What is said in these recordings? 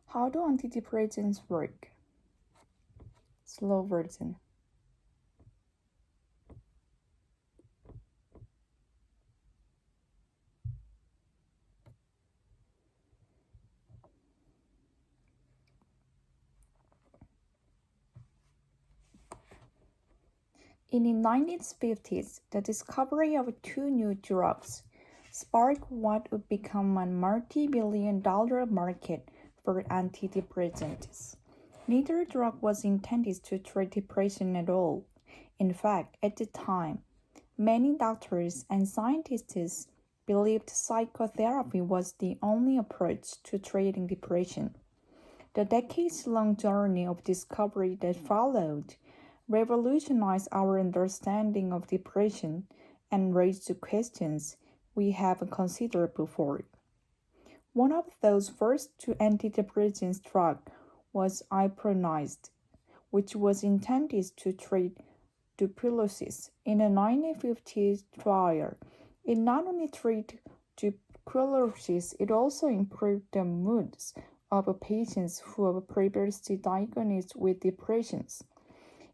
How do antidepressants work? Slow version. In the 1950s, the discovery of two new drugs sparked what would become a multi-billion-dollar market for antidepressants. Neither drug was intended to treat depression at all. In fact, at the time, many doctors and scientists believed psychotherapy was the only approach to treating depression. The decades-long journey of discovery that followed revolutionized our understanding of depression and raised questions we haven't considered before. One of those first two antidepressant drugs was ipronizt, which was intended to treat tuberculosis. In a 1950s trial, it not only treated tuberculosis, it also improved the moods of patients who were previously diagnosed with depressions.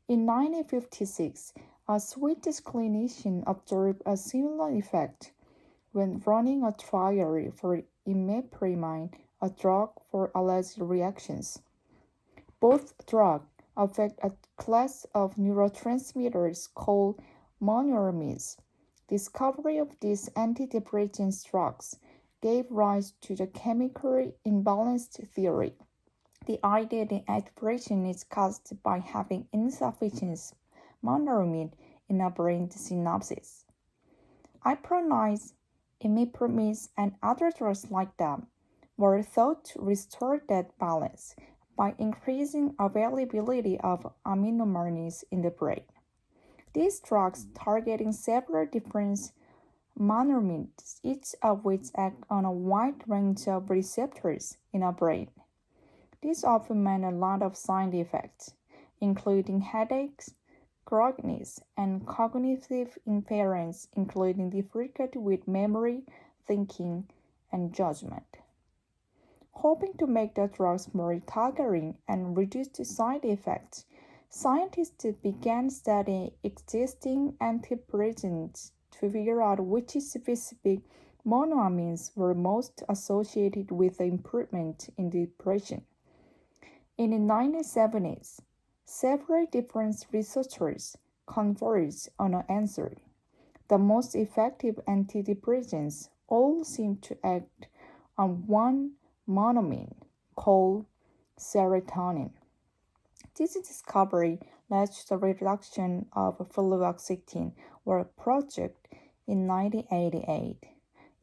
In 1956, a Swedish clinician observed a similar effect when running a trial for imipramine, a drug for allergic reactions. Both drugs affect a class of neurotransmitters called monoamines. Discovery of these antidepressant drugs gave rise to the chemical imbalance theory, the idea that depression is caused by having insufficient monoamine in a brain synapses. Ipronizt, imipramine, and other drugs like them were thought to restore that balance by increasing availability of aminoamines in the brain. These drugs targeting several different monoamines, each of which act on a wide range of receptors in a brain. This often meant a lot of side effects, including headaches, grogginess, and cognitive impairments, including difficulty with memory, thinking, and judgment. Hoping to make the drugs more targeting and reduce the side effects, scientists began studying existing antidepressants to figure out which specific monoamines were most associated with the improvement in depression. In the 1970s, several different researchers converged on an answer. The most effective antidepressants all seem to act on one monoamine called serotonin. This discovery led to the reduction of fluoxetine, or project, in 1988.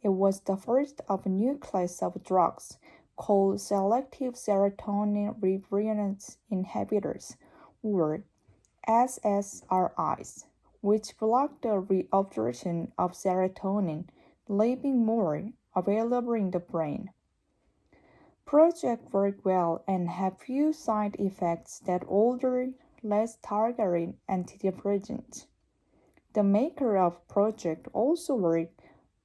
It was the first of a new class of drugs called selective serotonin reuptake inhibitors, or SSRIs, which block the reabsorption of serotonin, leaving more available in the brain. Projects work well and have few side effects that older, less targeted antidepressants. The maker of Project also worked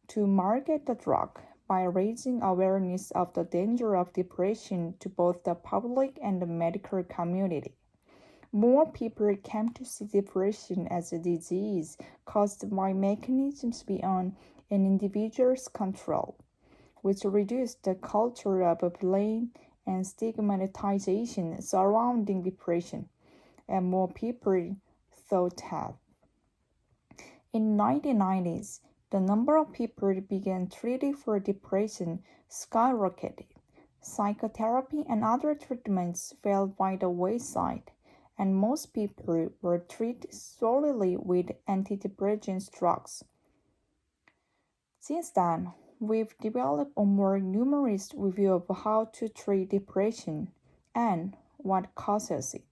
to market the drug by raising awareness of the danger of depression to both the public and the medical community. More people came to see depression as a disease caused by mechanisms beyond an individual's control, which reduced the culture of blame and stigmatization surrounding depression, and more people thought have. In the 1990s, the number of people began treated for depression skyrocketed. Psychotherapy and other treatments fell by the wayside, and most people were treated solely with antidepressant drugs. Since then, we've developed a more numerous review of how to treat depression and what causes it.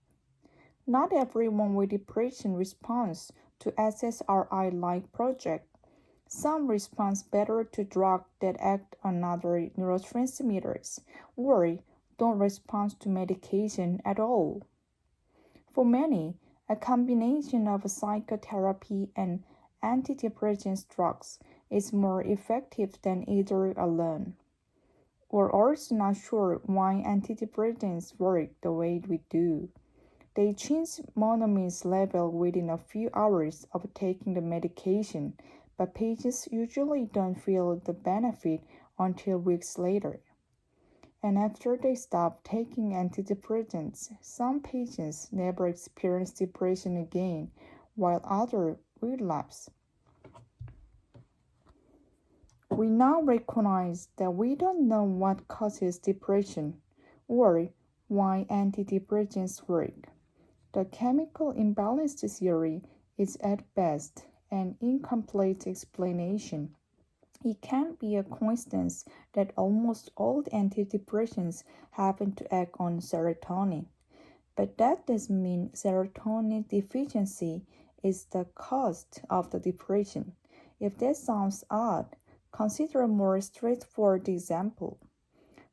Not everyone with depression responds to SSRI-like projects. Some respond better to drugs that act on other neurotransmitters, or don't respond to medication at all. For many, a combination of psychotherapy and antidepressant drugs is more effective than either alone. We're also not sure why antidepressants work the way we do. They change monoamines level within a few hours of taking the medication, but patients usually don't feel the benefit until weeks later. And after they stop taking antidepressants, some patients never experience depression again, while others relapse. We now recognize that we don't know what causes depression or why antidepressants work. The chemical imbalance theory is at best an incomplete explanation. It can't be a coincidence that almost all antidepressants happen to act on serotonin. But that doesn't mean serotonin deficiency is the cause of the depression. If that sounds odd, consider a more straightforward example.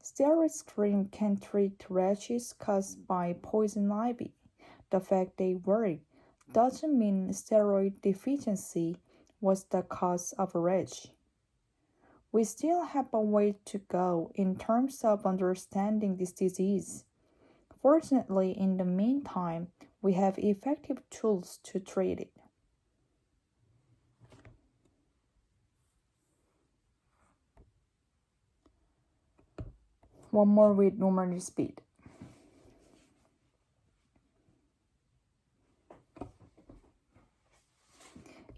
Steroid cream can treat rashes caused by poison ivy. The fact they work doesn't mean steroid deficiency was the cause of a rash. We still have a way to go in terms of understanding this disease. Fortunately, in the meantime, we have effective tools to treat it. One more with normal speed.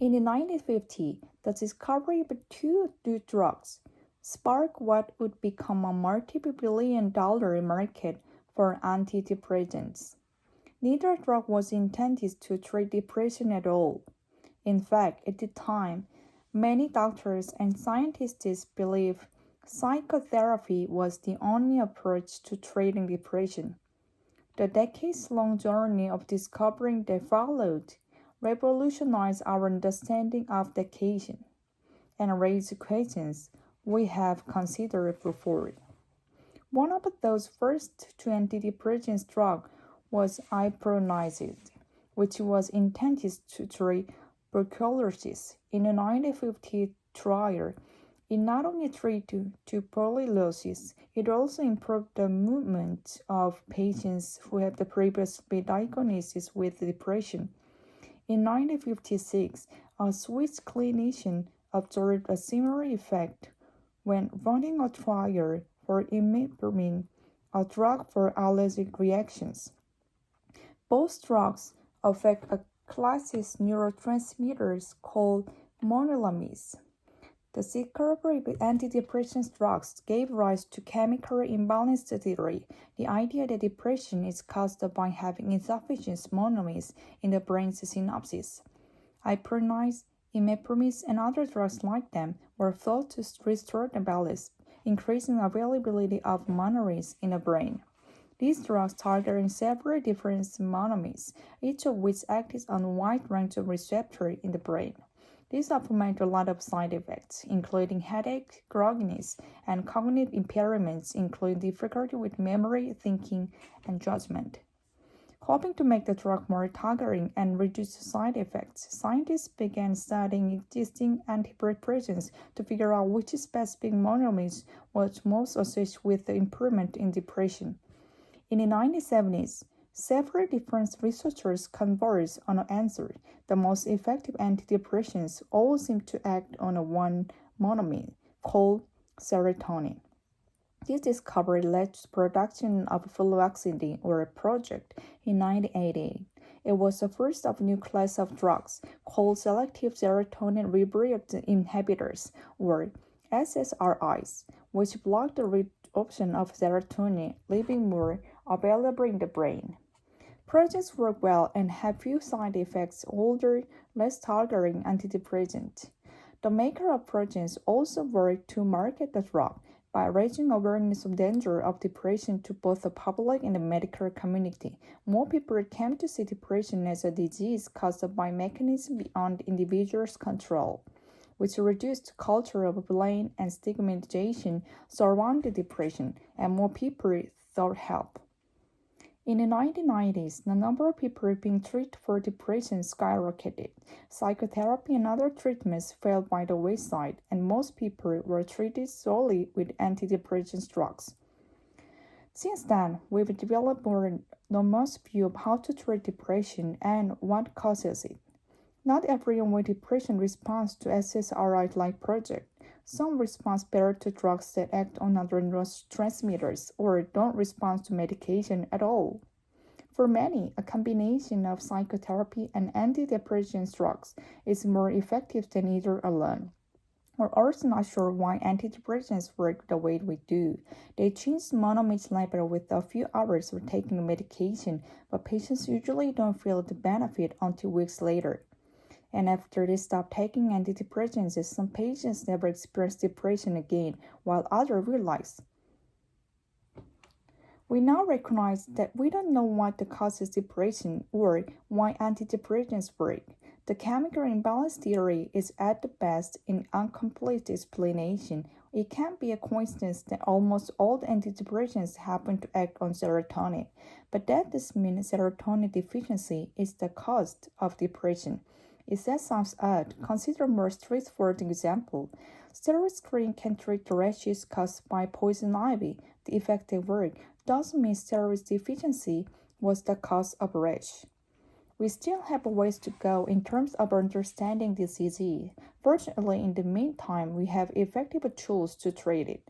In the 1950s, the discovery of two new drugs sparked what would become a multi-billion-dollar market for antidepressants. Neither drug was intended to treat depression at all. In fact, at the time, many doctors and scientists believed psychotherapy was the only approach to treating depression. The decades-long journey of discovering that followed revolutionized our understanding of medication and raised questions we have considered before. One of those first two antidepressant drugs was ibuprofen, which was intended to treat tuberculosis. In a 1950 trial, it not only treated tuberculosis, it also improved the movement of patients who had the previous diagnosis with depression. In 1956, a Swiss clinician observed a similar effect when running a trial for imipramine, a drug for allergic reactions. Both drugs affect a class of neurotransmitters called monoamines. The discovery of antidepressant drugs gave rise to chemical imbalance theory, the idea that depression is caused by having insufficient monoamines in the brain's synapses. Ibuprofen, imipramine, and other drugs like them were thought to restore the balance, increasing availability of monoamines in the brain. These drugs target several different monoamines, each of which acts on a wide range of receptors in the brain. These often meant a lot of side effects, including headache, grogginess, and cognitive impairments, including difficulty with memory, thinking, and judgment. Hoping to make the drug more targeting and reduce side effects, scientists began studying existing antidepressants to figure out which specific monoamines was most associated with the improvement in depression. In the 1970s, several different researchers converged on an answer. The most effective antidepressants all seem to act on one monoamine called serotonin. This discovery led to the production of fluoxetine, or a project, in 1988. It was the first of a new class of drugs called selective serotonin reuptake inhibitors, or SSRIs, which block the reabsorption of serotonin, leaving more available in the brain. Projects work well and have few side effects, older, less targeting antidepressant. The maker of projects also work to market the drug by raising awareness of danger of depression to both the public and the medical community. More people came to see depression as a disease caused by mechanisms beyond individuals' control, which reduced the culture of blame and stigmatization surrounding depression, and more people sought help. In the 1990s, the number of people being treated for depression skyrocketed. Psychotherapy and other treatments fell by the wayside, and most people were treated solely with antidepressant drugs. Since then, we've developed more nuanced view of how to treat depression and what causes it. Not everyone with depression responds to SSRI-like project. Some respond better to drugs that act on other neurotransmitters or don't respond to medication at all. For many, a combination of psychotherapy and antidepressant drugs is more effective than either alone. We're also not sure why antidepressants work the way we do. They change monoamine level with a few hours of taking medication, but patients usually don't feel the benefit until weeks later. And after they stop taking antidepressants, some patients never experience depression again, while others realize. We now recognize that we don't know what causes depression or why antidepressants work. The chemical imbalance theory is at the best an incomplete explanation. It can't be a coincidence that almost all the antidepressants happen to act on serotonin, but that doesn't mean serotonin deficiency is the cause of depression. If that sounds odd, consider a more straightforward example. Steroid screen can treat the rashes caused by poison ivy. The effective work doesn't mean steroid deficiency was the cause of rash. We still have a ways to go in terms of understanding this disease. Fortunately, in the meantime, we have effective tools to treat it.